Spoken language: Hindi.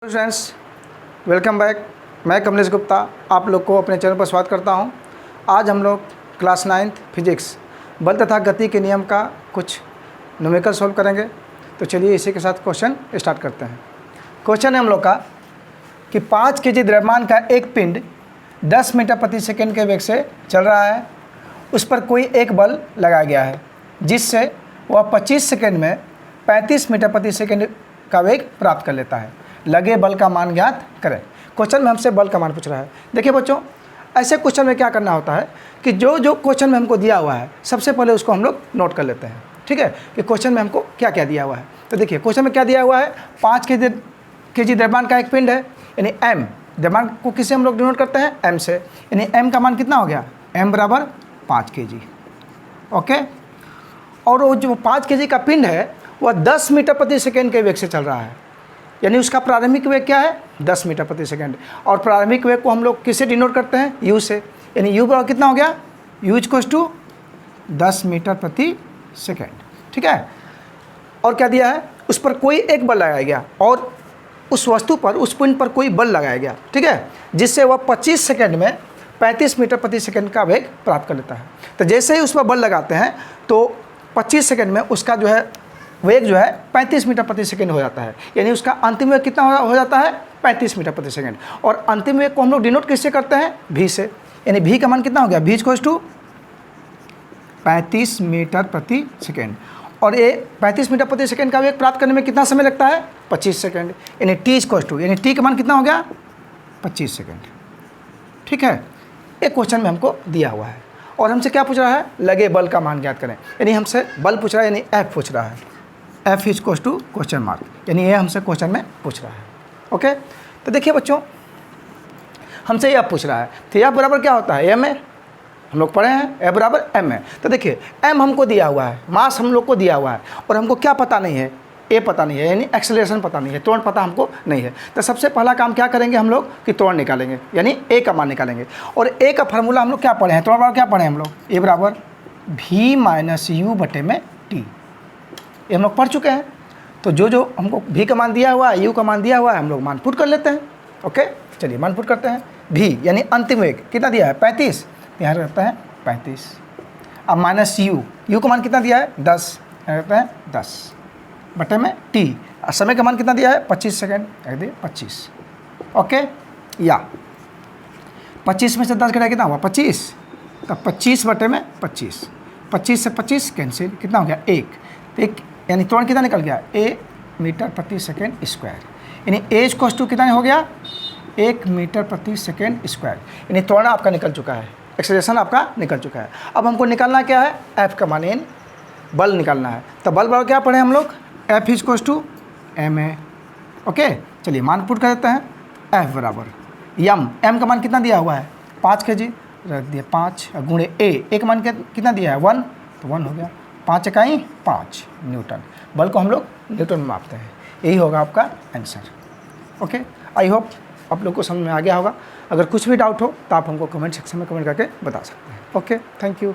Friends, welcome back. मैं कमलेश गुप्ता आप लोग को अपने चैनल पर स्वागत करता हूं। आज हम लोग क्लास 9th फिजिक्स बल तथा गति के नियम का कुछ न्यूमेरिकल सॉल्व करेंगे। तो चलिए इसी के साथ क्वेश्चन स्टार्ट करते हैं। क्वेश्चन है हम लोग का कि 5 kg द्रव्यमान का एक पिंड 10 मीटर प्रति सेकेंड के वेग से चल रहा है। उस पर कोई एक बल लगाया गया है जिससे वह 25 सेकेंड में 35 मीटर प्रति सेकेंड का वेग प्राप्त कर लेता है। लगे बल का मान ज्ञात करें। क्वेश्चन में हमसे बल का मान पूछ रहा है। देखिए बच्चों, ऐसे क्वेश्चन में क्या करना होता है कि जो क्वेश्चन में हमको दिया हुआ है सबसे पहले उसको हम लोग नोट कर लेते हैं। ठीक है, कि क्वेश्चन में हमको क्या क्या दिया हुआ है। तो देखिए क्वेश्चन में क्या दिया हुआ है, 5 kg द्रव्यमान का एक पिंड है, यानी m द्रव्यमान को किससे हम लोग डिनोट करते हैं, m से, यानी m का मान कितना हो गया, m बराबर 5 kg। ओके, और वो जो 5 kg का पिंड है वह 10 मीटर प्रति सेकेंड के वेग से चल रहा है, यानी उसका प्रारंभिक वेग क्या है, 10 मीटर प्रति सेकेंड। और प्रारंभिक वेग को हम लोग किससे डिनोट करते हैं, u से, यानी u बराबर कितना हो गया, u इक्वल्स टू 10 मीटर प्रति सेकेंड। ठीक है, और क्या दिया है, उस पर कोई एक बल लगाया गया और उस वस्तु पर, उस पिंड पर कोई बल लगाया गया, ठीक है, जिससे वह 25 सेकेंड में 35 मीटर प्रति सेकेंड का वेग प्राप्त कर लेता है। तो जैसे ही उस पर बल लगाते हैं तो 25 सेकेंड में उसका जो है वेग जो है 35 मीटर प्रति सेकेंड हो जाता है, यानी उसका अंतिम वेग कितना हो जाता है, 35 मीटर प्रति सेकेंड। और अंतिम वेग को हम लोग डिनोट किससे करते हैं, v से, यानी v का मान कितना हो गया, v इक्वल्स टू 35 मीटर प्रति सेकेंड। और ये 35 मीटर प्रति सेकेंड का वेग प्राप्त करने में कितना समय लगता है, 25 सेकेंड, यानी t इक्वल्स टू, यानी t का मान कितना हो गया, 25 सेकेंड। ठीक है, एक क्वेश्चन में हमको दिया हुआ है और हमसे क्या पूछ रहा है, लगे बल का मान ज्ञात करें, यानी हमसे बल पूछ रहा है, यानी F पूछ रहा है, F equals to question mark, यानी ये हमसे क्वेश्चन में पूछ रहा है। ओके, तो देखिए बच्चों, हमसे F पूछ रहा है, तो F बराबर क्या होता है, m है, हम लोग पढ़े हैं, F बराबर m है। तो देखिए m हमको दिया हुआ है, मास हम लोग को दिया हुआ है, और हमको क्या पता नहीं है, a पता नहीं है, यानी एक्सेलरेशन पता नहीं है, त्वरण पता हमको नहीं है। तो सबसे पहला काम क्या करेंगे हम लोग कि त्वरण निकालेंगे, यानी a का मान निकालेंगे। और a का फार्मूला हम लोग क्या पढ़े हैं, त्वरण बराबर क्या पढ़े हैं हम लोग, a बराबर v माइनस u बटे में t, ये हम लोग पढ़ चुके हैं। तो जो हमको v का मान दिया हुआ है, u का मान दिया हुआ है, हम लोग मान पुट कर लेते हैं। ओके, चलिए मान पुट करते हैं। v यानी अंतिम वेग कितना दिया है, 35, यहाँ रखते हैं 35। अब माइनस u का मान कितना दिया है, 10, यहाँ रखते हैं 10 बटे में t। समय का मान कितना दिया है, 25 सेकेंड, रख दिए 25। ओके, या 25 में से 10 घटा कितना हुआ, 25, तब 25 बटे में 25, 25 से 25 कैंसिल, कितना हो गया, 1 यानी त्वरण कितना निकल गया, a मीटर प्रति सेकेंड स्क्वायर, यानी a इक्वल्स टू कितना हो गया, 1 मीटर प्रति सेकेंड स्क्वायर, यानी त्वरण आपका निकल चुका है, एक्सेलरेशन आपका निकल चुका है। अब हमको निकालना क्या है, F का मान, यानी बल निकालना है। तो बल बराबर क्या पढ़े हम लोग, F इक्वल्स टू m है। ओके, चलिए मान पुट कर देते हैं। F बराबर m का मान कितना दिया हुआ है, 5 kg, रख दिया 5 गुणे a का मान कितना दिया है, 1, तो 1 हो गया, 5 इकाई 5 न्यूटन। बल को हम लोग न्यूटन में मापते हैं, यही होगा आपका आंसर। ओके, आई होप आप लोग को समझ में आ गया होगा। अगर कुछ भी डाउट हो तो आप हमको कमेंट सेक्शन में कमेंट करके बता सकते हैं। Okay, thank you.